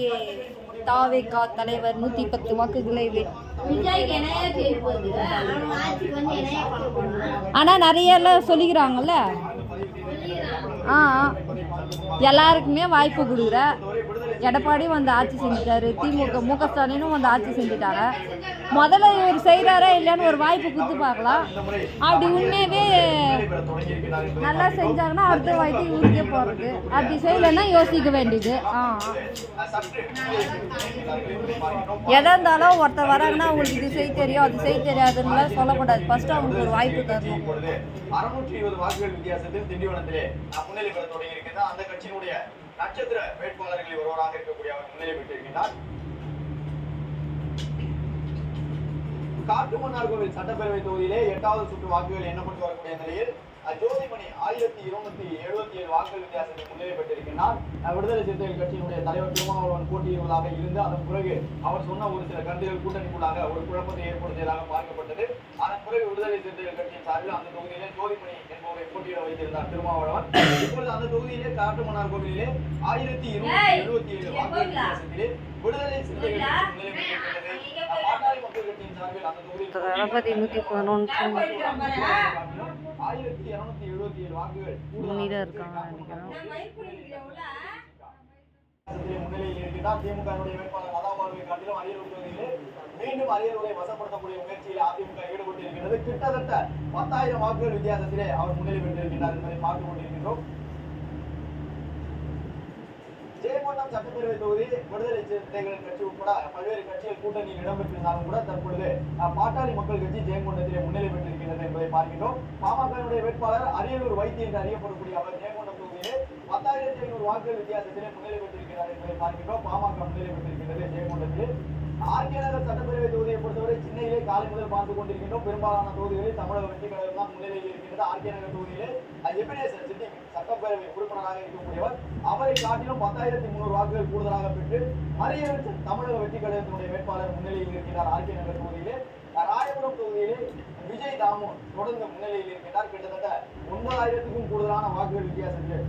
இன்னைக்கு தாவேகா தலைவர் 110 வாக்குகளை ஆனால் நிறைய எல்லாம் சொல்லிக்கிறாங்கல்ல. எல்லாருக்குமே வாய்ப்பு கொடுக்குற எடப்பாடி வந்து ஆட்சி செஞ்சுட்டாரு, திமுக முக ஸ்டாலினும் வந்து ஆட்சி செஞ்சுட்டாங்க. முதல்ல இவர் செய்கிறாரா இல்லையான்னு ஒரு வாய்ப்பு கொடுத்து பார்க்கலாம். அப்படி உண்மையாகவே நல்லா செஞ்சாங்கன்னா அடுத்த வாய்ப்பு இவருக்கே போகிறது. அப்படி செய்யலைன்னா யோசிக்க வேண்டியது. எதாக இருந்தாலும் ஒருத்தர் வராங்கன்னா அவங்களுக்கு இது செய்ய தெரியும் அது செய்ய தெரியாதுன்னு சொல்லக்கூடாது. ஃபர்ஸ்ட் அவங்களுக்கு ஒரு வாய்ப்பு தரணும். 620 வாக்குகள் வித்தியாசத்தில் திண்டிவனத்திலே முன்னிலை பெற தொடங்கியிருக்கிறது. அந்த கட்சியினுடைய நட்சத்திர வேட்பாளர்களில் ஒருவராக இருக்கக்கூடிய அவர் முன்னிலை பெற்றிருக்கிறார். காட்டுமன்னார்கோவில் சட்டப்பேரவை தொகுதியிலே 8வது சுற்று வாக்குகள் எண்ணப்பட்டு வரக்கூடிய நிலையில் ஜோதிமணி 1277 வாக்குகள் வித்தியாசத்தில் முன்னிலை பெற்றிருக்கிறார். விடுதலை சிறுத்தைகள் கட்சியினுடைய தலைவர் திருமாவளவன் போட்டியிடுவதாக இருந்து அதன் பிறகு அவர் சொன்ன ஒரு சில கருத்துகள் கூட்டணிக்குள்ளாக ஒரு குழப்பத்தை ஏற்படுத்தியதாக பார்க்கப்பட்டது. அதன் பிறகு விடுதலை சிறுத்தைகள் கட்சியின் சார்பில் அந்த தொகுதியிலே ஜோதிமணி என்பவரை போட்டியிட வைத்திருந்தார் திருமாவளவன். இப்பொழுது அந்த தொகுதியிலே காட்டுமன்னார்கோவிலே 1277 வாக்குகள் வித்தியாசத்திலே விடுதலை சிறுத்தைகள் கட்சி முன்னிலை பெற்றிருக்கிறது. பாட்டாளி மக்கள் கட்சியின் சார்பில் அந்த தொகுதியில் 1277 வாக்குகள் முன்னிலையில் இருக்கிறார். திமுக வேட்பாளர் அதாபாலுவை காட்டிலும் அரியலூர் தொகுதியிலே மீண்டும் அரியலூரை வசப்படுத்தக்கூடிய முயற்சியில் அதிமுக ஈடுபட்டு இருக்கிறது. கிட்டத்தட்ட 10,000 வாக்குகள் வித்தியாசத்திலே அவர் முன்னிலை பெற்றிருக்கிறார் என்பதை பார்த்துக் கொண்டிருக்கின்றோம். ஜெயங்கொண்டம் சட்டப்பேரவை தொகுதி விடுதலை சிறுத்தைகள் கட்சி உட்பட பல்வேறு கட்சிகள் கூட்டணியில் இடம்பெற்றிருந்தாலும் கூட தற்பொழுது பாட்டாளி மக்கள் கட்சி ஜெயங்கொண்டத்திலே முன்னிலை பெற்றிருக்கிறது என்பதை பார்க்கின்றோம். பாமகனுடைய வேட்பாளர் அரியலூர் வைத்தி என்று அறியப்படக்கூடிய அவர் ஜெயங்கொண்டம் தொகுதியிலே 10,500 வாக்குகள் வித்தியாசத்திலே முன்னிலை பெற்றிருக்கிறார் என்பதை பார்க்கின்றோம். பாமக முன்னிலை பெற்றிருக்கிறது ஜெயங்கொண்டத்தில். ஆர்கே நகர் சட்டப்பேரவை தொகுதியை பொறுத்தவரை சென்னையிலே காலை முதல் பார்த்துக் கொண்டிருக்கின்றோம். பெரும்பாலான தொகுதிகளில் தமிழக வெற்றி கழகம் தான் முன்னிலையில் இருக்கின்றது. ஆர்கே நகர் தொகுதியிலே எபினேசர் சிட்டி சட்டப்பேரவை உறுப்பினராக இருக்கக்கூடியவர் அவரை காட்டிலும் 10,300 வாக்குகள் கூடுதலாக பெற்று மறியடித்த தமிழக வெற்றி கழகத்தினுடைய வேட்பாளர் முன்னிலையில் இருக்கிறார். ஆர்கே நகர் தொகுதியிலே ராயபுரம் தொகுதியிலே விஜய் தாமு தொடர்ந்து முன்னிலையில் இருக்கிறார். கிட்டத்தட்ட 9,000க்கும் கூடுதலான வாக்குகள் வித்தியாசத்தில்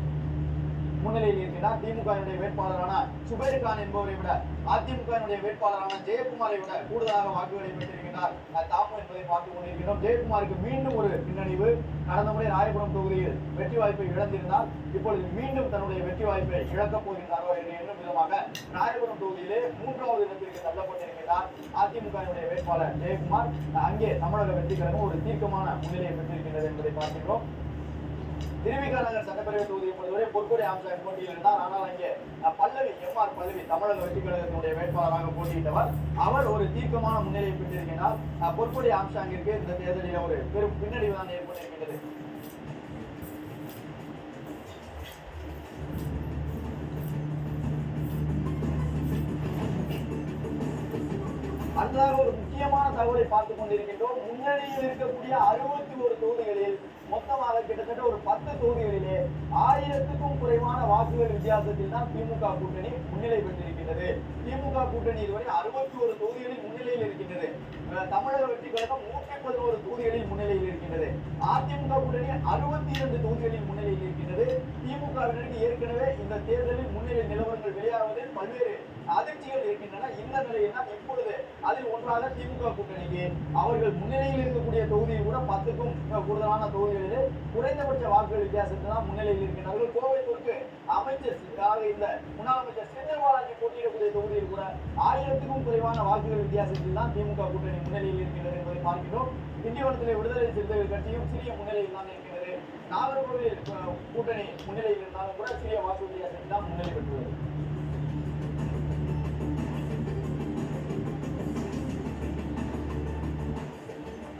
முன்னிலையில் இருக்கிறார். திமுகவினுடைய வேட்பாளரான சுபைர் கான் என்பவரை விட அதிமுகவினுடைய வேட்பாளரான ஜெயக்குமாரை விட கூடுதலாக வாக்குகளை பெற்றிருக்கிறார் தாமு என்பதை பார்த்துக் கொண்டிருக்கிறோம். ஜெயக்குமாருக்கு மீண்டும் ஒரு பின்னணிவு. கடந்த முறை ராயபுரம் தொகுதியில் வெற்றி வாய்ப்பை இழந்திருந்தார். இப்பொழுது மீண்டும் தன்னுடைய வெற்றி வாய்ப்பை இழக்கப் போகின்றாரோ என்று எண்ணும் விதமாக ராயபுரம் தொகுதியிலே 3வது இடத்திற்கு தள்ளப்பட்டிருக்கிறார் அதிமுகவினுடைய வேட்பாளர் ஜெயக்குமார். அங்கே தமிழக வெற்றி கழகம் ஒரு தீர்க்கமான முன்னிலையை பெற்றிருக்கிறது என்பதை பார்க்கிறோம். திருவிக நகர் சட்டப்பேரவை தொகுதியை பொறுத்தவரை பொற்கொடை ஆம்சாங் போட்டியில் இருந்தார். ஆனால் அங்கே பல்லவி எம்ஆர் பல்லவி தமிழக வெற்றி கழகத்தினுடைய வேட்பாளராக போட்டியிட்டவர். அவர் ஒரு தீர்க்கமான முன்னிலையை பெற்றிருக்கிறார். பொற்கொடை ஆம்சாங்கிற்கு இந்த தேர்தலில் ஒரு பெரும் பின்னடைவு தான் ஏற்பட்டிருக்கிறது. அடுத்ததாக ஒரு முக்கியமான தகவலை பார்த்துக் கொண்டிருக்கின்றோம். முன்னணியில் இருக்கக்கூடிய 61 தொகுதிகளில் மொத்தமாக கிட்டத்தட்ட ஒரு 10 தொகுதிகளிலே 1000க்கும் குறைவான வாக்குகள் வித்தியாசத்தில் தான் திமுக கூட்டணி முன்னிலை பெற்றிருக்கிறது. திமுக கூட்டணி இதுவரை 61 தொகுதிகளில் முன்னிலையில் இருக்கின்றது. தமிழக வெற்றி கழகம் 111 தொகுதிகளில் முன்னிலையில் இருக்கின்றது. அதிமுக கூட்டணி 62 தொகுதிகளில் முன்னிலையில் இருக்கின்றது. திமுகவினருக்கு ஏற்கனவே இந்த தேர்தலில் முன்னிலை நிலவரங்கள் வெளியாவதில் பல்வேறு அதிர்ச்சிகள் இருக்கின்றன. இந்த நிலையில் தான் இப்பொழுது அதில் ஒன்றாக திமுக கூட்டணிக்கு அவர்கள் முன்னிலையில் இருக்கக்கூடிய தொகுதியில் கூட 10க்கும் கூடுதலான தொகுதிகளிலே குறைந்தபட்ச வாக்குகள் வித்தியாசத்தில் தான் முன்னிலையில் இருக்கின்றார்கள். கோவை தெற்கு அமைச்சர் இந்த முன்னாள் அமைச்சர் செந்தில் பாலாஜி போட்டியிடக்கூடிய தொகுதியில் கூட 1000க்கும் குறைவான வாக்குகள் வித்தியாசத்தில் தான் திமுக கூட்டணி முன்னிலையில் இருக்கின்றது என்பதை பார்க்கிறோம். திண்டிவனத்திலே விடுதலை சிறுத்தைகள் கட்சியும் சிறிய முன்னிலையில் தான் இருக்கிறது. நாகர்கோவில் கூட்டணி முன்னிலையில் இருந்தாலும் கூட சிறிய வாக்கு வித்தியாசத்தில் தான் முன்னிலை பெற்றுள்ளது.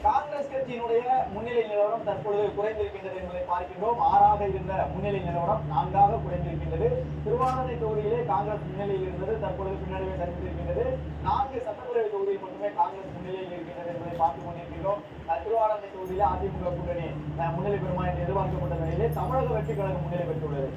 காங்கிரஸ் கட்சியினுடைய முன்னிலை நிலவரம் தற்பொழுது குறைந்திருக்கின்றது என்பதை பார்க்கின்றோம். 6ஆக இருந்த முன்னிலை நிலவரம் 4ஆக குறைந்திருக்கின்றது. திருவாரூர் தொகுதியிலே காங்கிரஸ் முன்னிலையில் இருந்தது, தற்பொழுது பின்னடைவை சந்தித்திருக்கின்றது. 4 சட்டப்பேரவை தொகுதியில் மட்டுமே காங்கிரஸ் முன்னிலையில் இருக்கின்றது என்பதை பார்த்துக் கொண்டிருக்கிறோம். திருவாரூர் தொகுதியிலே அதிமுக கூட்டணி முன்னிலை பெறுமா என்று எதிர்பார்க்கப்பட்ட நிலையிலே தமிழக வெற்றி கழகம் முன்னிலை பெற்றுள்ளது.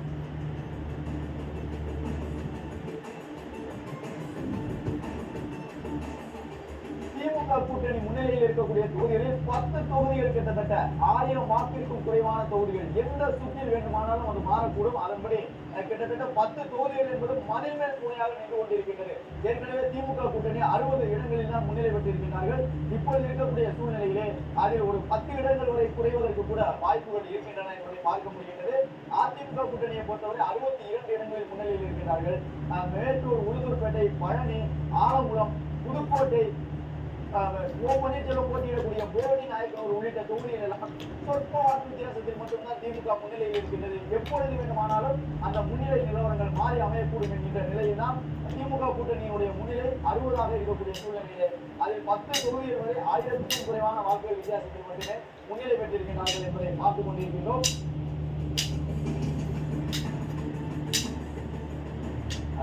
திமுக கூட்டணி முன்னிலையில் இருக்கக்கூடிய தொகுதிகளில் 10 தொகுதிகள் கிட்டத்தட்ட 1000 வாக்கிற்கும் குறைவான தொகுதிகள். எந்த சுற்றில் வேண்டுமானாலும் அது மாறக்கூடும். அதன்படி கிட்டத்தட்ட 10 தொகுதிகள் என்பது மதில் மேல் துணையாக நின்று கொண்டிருக்கின்றது. ஏற்கனவே திமுக கூட்டணி 60 இடங்களில் தான் முன்னிலை பெற்றிருக்கிறார்கள். இப்பொழுது இருக்கக்கூடிய சூழ்நிலையிலே அதில் ஒரு 10 இடங்கள் வரை குறைவதற்கு கூட வாய்ப்புகள் இருக்கின்றன என்பதை பார்க்க முடிகின்றது. அதிமுக கூட்டணியை பொறுத்தவரை 62 இடங்களில் முன்னிலையில் இருக்கிறார்கள். மேட்டூர், உளுந்தூர்பேட்டை, பழனி, ஆலங்குளம், புதுக்கோட்டை, ஓ பன்னீர்செல்வம் போட்டியிடக்கூடிய போடி நாயக்கனூர் உள்ளிட்ட தொகுதிகள் எல்லாம் சொற்ப வாக்கு வித்தியாசத்தில் மட்டும்தான் திமுக முன்னிலையில் இருக்கின்றது. எப்பொழுது வேண்டுமானாலும் அந்த முன்னிலை நிலவரங்கள் மாறி அமையக்கூடும் என்கின்ற நிலையில் தான் திமுக கூட்டணியுடைய முன்னிலை 60ஆக இருக்கக்கூடிய சூழ்நிலையிலே அதில் 10 தொகுதிகள் வரை 1000க்கும் குறைவான வாக்குகள் வித்தியாசத்தில் மட்டுமே முன்னிலை பெற்றிருக்கிறார்கள் என்பதை பார்த்துக் கொண்டிருக்கின்றோம்.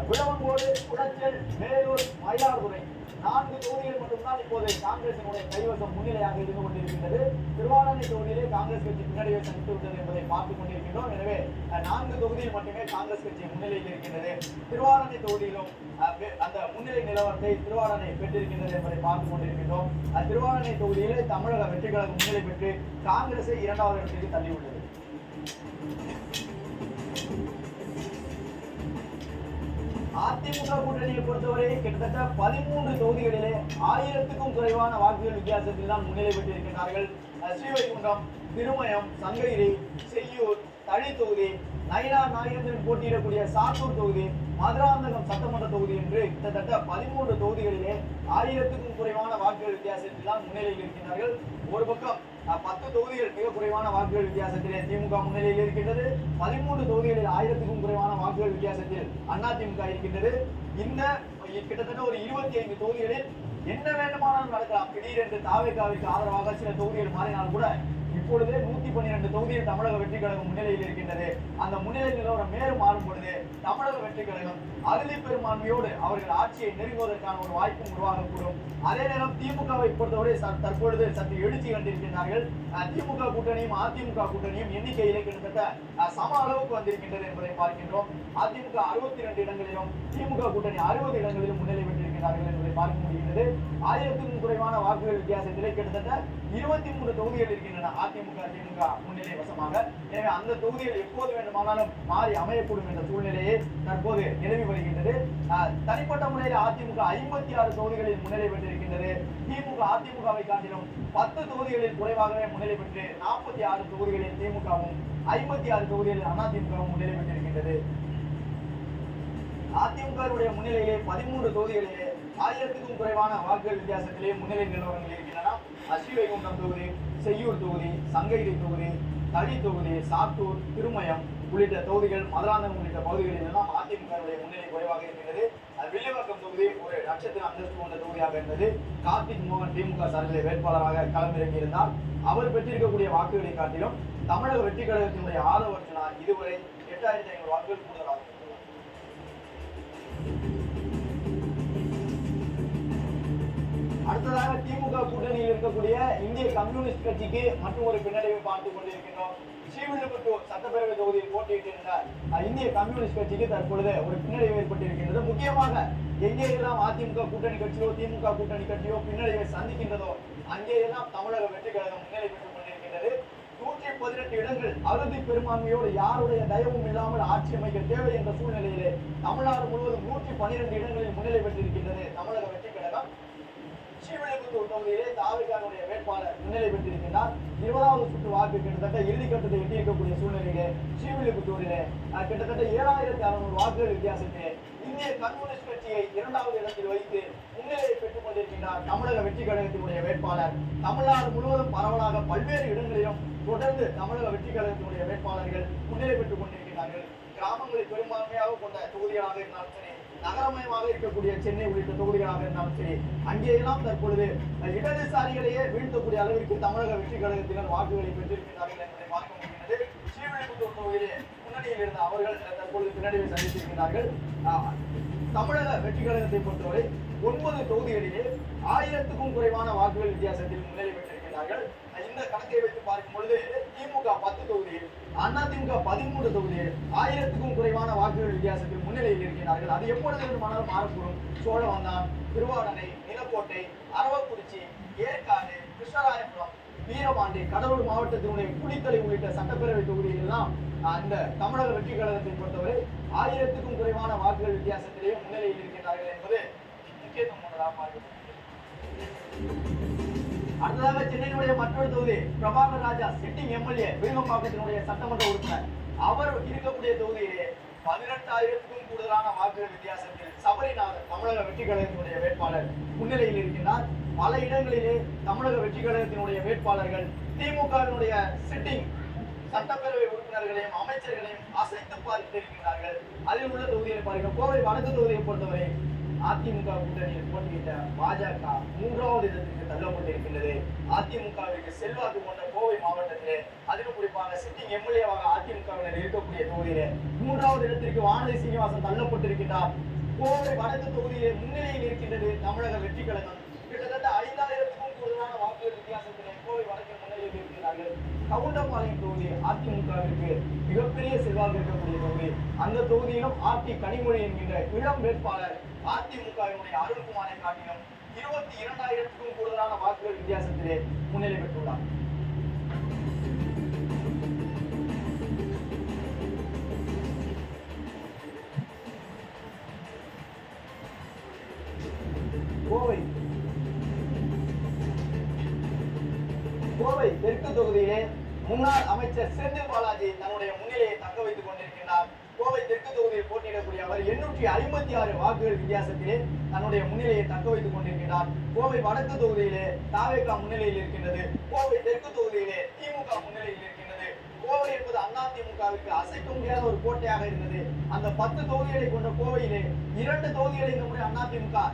விளவங்கோடு, குளச்சல், வேலூர், மயிலாடுதுறை 4 தொகுதிகள் மட்டும்தான் இப்போது காங்கிரசினுடைய கைவசம் முன்னிலையாக இருந்து கொண்டிருக்கின்றது. திருவாரூர் தொகுதியிலே காங்கிரஸ் கட்சி பின்னடைவை சந்தித்து விட்டது என்பதை பார்த்துக் கொண்டிருக்கின்றோம். எனவே 4 தொகுதியில் மட்டுமே காங்கிரஸ் கட்சி முன்னிலையில் இருக்கின்றது. திருவாரூர் தொகுதியிலும் அந்த முன்னிலை நிலவரத்தை திருவாரூர் பெற்றிருக்கின்றது என்பதை பார்த்துக் கொண்டிருக்கின்றோம். திருவாரூர் தொகுதியிலே தமிழக வெற்றி கழகம் முன்னிலை பெற்று காங்கிரஸை 2வது இடத்திற்கு தள்ளியுள்ளது. அதிமுக கூட்டணியை பொறுத்தவரை கிட்டத்தட்ட 13 தொகுதிகளிலே 1000க்கும் குறைவான வாக்குகள் வித்தியாசத்தில் தான் முன்னிலை பெற்றிருக்கிறார்கள். ஸ்ரீவைகுண்டம், திருமயம், சங்ககிரி, செய்யூர், தளி தொகுதி, நயினார் நாகேந்திரன் போட்டியிடக்கூடிய சாத்தூர் தொகுதி, மதுராந்தகம் சட்டமன்ற தொகுதி என்று கிட்டத்தட்ட 13 தொகுதிகளிலே 1000க்கும் குறைவான வாக்குகள் வித்தியாசத்தில் தான் முன்னிலையில் இருக்கின்றார்கள். ஒரு பக்கம் 10 தொகுதிகள் மிக குறைவான வாக்குகள் வித்தியாசத்திலே திமுக முன்னிலையில் இருக்கின்றது. 13 தொகுதிகளில் 1000க்கும் குறைவான வாக்குகள் வித்தியாசத்தில் அதிமுக இருக்கின்றது. இந்த கிட்டத்தட்ட ஒரு 25 தொகுதிகளில் என்ன வேண்டுமானாலும் நடக்கலாம். திடீரென்று தாவேகாவிற்கு ஆதரவாக சில தொகுதிகள் மாறினால் கூட இப்பொழுதே 112 தொகுதியில் தமிழக வெற்றி கழகம் முன்னிலையில் இருக்கின்றது. அந்த முன்னிலை நிலவரம் மேலும் மாறும் பொழுது தமிழக வெற்றி கழகம் அறுதி பெரும்பான்மையோடு அவர்கள் ஆட்சியை நெருங்குவதற்கான ஒரு வாய்ப்பும் உருவாகக்கூடும். அதே நேரம் திமுகவை பொறுத்தவரை தற்பொழுது சற்று எழுச்சி கண்டிருக்கிறார்கள். திமுக கூட்டணியும் அதிமுக கூட்டணியும் எண்ணிக்கையிலே கிட்டத்தட்ட சம அளவுக்கு வந்திருக்கின்றது என்பதை பார்க்கின்றோம். அதிமுக 62 இடங்களிலும் திமுக கூட்டணி 60 இடங்களிலும் முன்னிலை பெற்றிருக்கிறார்கள் என்பதை பார்க்க முடிகிறது. 1000க்கும் குறைவான வாக்குகள் வித்தியாசத்திலே கிட்டத்தட்ட 23 தொகுதிகள் இருக்கின்றன அதிமுக திமுக முன்னிலை வசமாக. எனவே அந்த தொகுதிகள் எப்போது வேண்டுமானாலும் மாறி அமையக்கூடும் என்ற சூழ்நிலையே தற்போது நிலவி வருகின்றது. தனிப்பட்ட முறையில் அதிமுக 56 தொகுதிகளில் முன்னிலை பெற்றிருக்கின்றது. திமுக அதிமுகவை காட்டிலும் 10 தொகுதிகளில் குறைவாகவே முன்னிலை பெற்று 46 தொகுதிகளில் திமுகவும் 56 தொகுதிகளில் அதிமுகவும் முன்னிலை பெற்றிருக்கின்றது. அதிமுகவுடைய முன்னிலையிலே 13 தொகுதிகளிலே 1000க்கும் குறைவான வாக்குகள் வித்தியாசத்திலே முன்னிலை நிலவரங்கள் இருக்கின்றன. ஸ்ரீவைகுண்டம் தொகுதி, செய்யூர் தொகுதி, சங்ககிரி தொகுதி, தளி தொகுதி, சாத்தூர், திருமயம் உள்ளிட்ட தொகுதிகள், மதுராந்தகம் உள்ளிட்ட பகுதிகளில் எல்லாம் அதிமுகவுடைய முன்னிலை குறைவாக இருக்கிறது. வில்லிவாக்கம் தொகுதி ஒரு நட்சத்திர அந்தஸ்து கொண்ட தொகுதியாக இருந்தது. கார்த்திக் மோகன் திமுக சார்பில் வேட்பாளராக களமிறங்கியிருந்தார். அவர் பெற்றிருக்கக்கூடிய வாக்குகளை காட்டிலும் தமிழக வெற்றி கழகத்தினுடைய ஆதரவு அர்ச்சனா இதுவரை 8500 வாக்குகள் கூடுதலாக. அடுத்ததாக திமுக கூட்டணியில் இருக்கக்கூடிய இந்திய கம்யூனிஸ்ட் கட்சிக்கு மற்றும் ஒரு பின்னடைவை பார்த்துக் கொண்டிருக்கின்றோம். ஸ்ரீவில்லிபுத்தூர் சட்டப்பேரவை தொகுதியில் போட்டியிட்டிருந்த இந்திய கம்யூனிஸ்ட் கட்சிக்கு தற்பொழுது ஒரு பின்னடைவு ஏற்பட்டிருக்கின்றது. முக்கியமாக எங்கேயெல்லாம் அதிமுக கூட்டணி கட்சியோ திமுக கூட்டணி கட்சியோ பின்னடைவை சந்திக்கின்றதோ அங்கேயெல்லாம் தமிழக வெற்றி கழகம் முன்னிலை பெற்றுக் கொண்டிருக்கின்றது. 118 இடங்கள் அறுதி பெரும்பான்மையோடு யாருடைய தயவும் இல்லாமல் ஆட்சி அமைக்க தேவை என்ற சூழ்நிலையிலே தமிழ்நாடு முழுவதும் 112 இடங்களில் முன்னிலை பெற்றிருக்கின்றது தமிழக வெற்றி கழகம். ஸ்ரீவில்லிபுத்தூர் தொகுதியிலே தாவேகாவுடைய வேட்பாளர் முன்னிலை பெற்றிருக்கிறார். 20வது சுற்று வாக்கு கிட்டத்தட்ட இறுதிக்கட்டத்தை எட்டியிருக்கக்கூடிய சூழ்நிலையிலே ஸ்ரீவில்லிபுத்தூரிலே கிட்டத்தட்ட 7600 வாக்குகள் வித்தியாசத்திலே இந்திய கம்யூனிஸ்ட் கட்சியை 2வது இடத்தில் வைத்து முன்னிலையை பெற்றுக் கொண்டிருக்கின்றார் தமிழக வெற்றி கழகத்தினுடைய வேட்பாளர். தமிழ்நாடு முழுவதும் பரவலாக பல்வேறு இடங்களிலும் தொடர்ந்து தமிழக வெற்றி கழகத்தினுடைய வேட்பாளர்கள் முன்னிலை பெற்றுக் கொண்டிருக்கிறார்கள். கிராமங்களை பெரும்பான்மையாக கொண்ட தொகுதிகளாக இருந்தாலும் சரி, நகரமயமாக இருக்கக்கூடிய சென்னை உள்ளிட்ட தொகுதிகளாக இருந்தாலும் சரி, அங்கேயெல்லாம் தற்பொழுது இடதுசாரிகளையே வீழ்த்தக்கூடிய அளவிற்கு தமிழக வெற்றி கழகத்தினர் வாக்குகளை பெற்றிருக்கிறார்கள் என்பதை பார்க்க முடிகிறது. ஸ்ரீவில்லிபுத்தூர் தொகுதியிலே முன்னணியில் இருந்த அவர்கள் தற்பொழுது பின்னடைவை சந்தித்திருக்கிறார்கள். தமிழக வெற்றி கழகத்தை பொறுத்தவரை 9 தொகுதிகளிலே 1000க்கும் குறைவான வாக்குகள் வித்தியாசத்தில் முன்னிலை பெற்றிருக்கிறார்கள். இந்த கணக்கை வைத்து பார்க்கும் பொழுது திமுக 10 தொகுதியில், அதிமுக 13 தொகுதியில் 1000க்கும் குறைவான வாக்குகள் வித்தியாசத்தில் முன்னிலையில் இருக்கிறார்கள். அது எப்பொழுது வேண்டுமானாலும் மாறக்கூடும். சோழவந்தான், திருவாடனை, நிலக்கோட்டை, அரவக்குறிச்சி, ஏற்காடு, கிருஷ்ணராயபுரம், வீரபாண்டி, கடலூர் மாவட்டத்தினுடைய குளித்தலை உள்ளிட்ட சட்டப்பேரவை தொகுதிகள் எல்லாம் அந்த தமிழக வெற்றி கழகத்தை பொறுத்தவரை 1000க்கும் குறைவான வாக்குகள் வித்தியாசத்திலேயே முன்னிலையில் இருக்கின்றார்கள் என்பது முக்கியத்துவம் கொண்டதாக பார்க்கப்படுகிறது. அடுத்ததாக சென்னையினுடைய மற்றொரு தொகுதி பிரபாகர் ராஜா சிட்டிங் எம்எல்ஏ விருகம்பாக்கத்தினுடைய சட்டமன்ற உறுப்பினர், அவர் இருக்கக்கூடிய தொகுதியிலே 18,000க்கும் கூடுதலான வாக்குகள் வித்தியாசத்தில் சபரிநாதன் தமிழக வெற்றி கழகத்தினுடைய வேட்பாளர் முன்னிலையில் இருக்கின்றார். பல இடங்களிலே தமிழக வெற்றி கழகத்தினுடைய வேட்பாளர்கள் திமுகவினுடைய சிட்டிங் சட்டப்பேரவை உறுப்பினர்களையும் அமைச்சர்களையும் அசைத்து பார்த்திருக்கிறார்கள். அதில் உள்ள தொகுதியை பாருங்கள். கோவை வடக்கு தொகுதியை பொறுத்தவரை அதிமுக கூட்டணியில் போட்டியிட்ட பாஜக 3வது இடத்திற்கு தள்ளப்பட்டிருக்கின்றது. அதிமுகவிற்கு செல்வாக்கு கொண்ட கோவை மாவட்டத்திலே, அதிலும் குறிப்பாக சிட்டிங் எம்எல்ஏவாக அதிமுகவினர் இருக்கக்கூடிய தொகுதியிலே 3வது இடத்திற்கு வானதி சீனிவாசன் தள்ளப்பட்டிருக்கிறார். கோவை வடக்கு தொகுதியிலே முன்னிலையில் இருக்கின்றது தமிழக வெற்றி கழகம். கிட்டத்தட்ட 5,000க்கும் கூடுதலான வாக்குகள் வித்தியாசத்திலே கோவை வடக்கு முன்னிலையில் இருக்கிறார்கள். கவுண்டம்பாளையம் தொகுதி அதிமுகவிற்கு மிகப்பெரிய செல்வாக்கு இருக்கக்கூடிய தொகுதி. அந்த தொகுதியிலும் ஆர்டி கனிமொழி என்கின்ற இளம் வேட்பாளர் அதிமுகவினுடைய அருண்குமாரை காட்டிலும் 22,000க்கும் கூடுதலான வாக்குகள் வித்தியாசத்திலே முன்னிலை பெற்றுள்ளார். கோவை தெற்கு தொகுதியிலே முன்னாள் அமைச்சர் செந்தில் பாலாஜி தன்னுடைய முன்னிலையை தக்க வைத்துக் கொண்டிருக்கிறார். கோவை தெற்கு தொகுதியில் போட்டியிடக்கூடிய அவர் 856 வாக்குகள் வித்தியாசத்திலே தன்னுடைய முன்னிலையை தக்க வைத்துக் கொண்டிருக்கிறார். கோவை வடக்கு தொகுதியிலே தாவேகா முன்னிலையில் இருக்கின்றது. கோவை தெற்கு தொகுதியிலே திமுக முன்னிலையில் இருக்கின்றது. கோவை என்பது அதிமுகவிற்கு அசைக்க முடியாத ஒரு கோட்டையாக இருந்தது. அந்த 10 தொகுதிகளை கொண்ட கோவையிலே 2 தொகுதிகளை இந்த முறை அதிமுக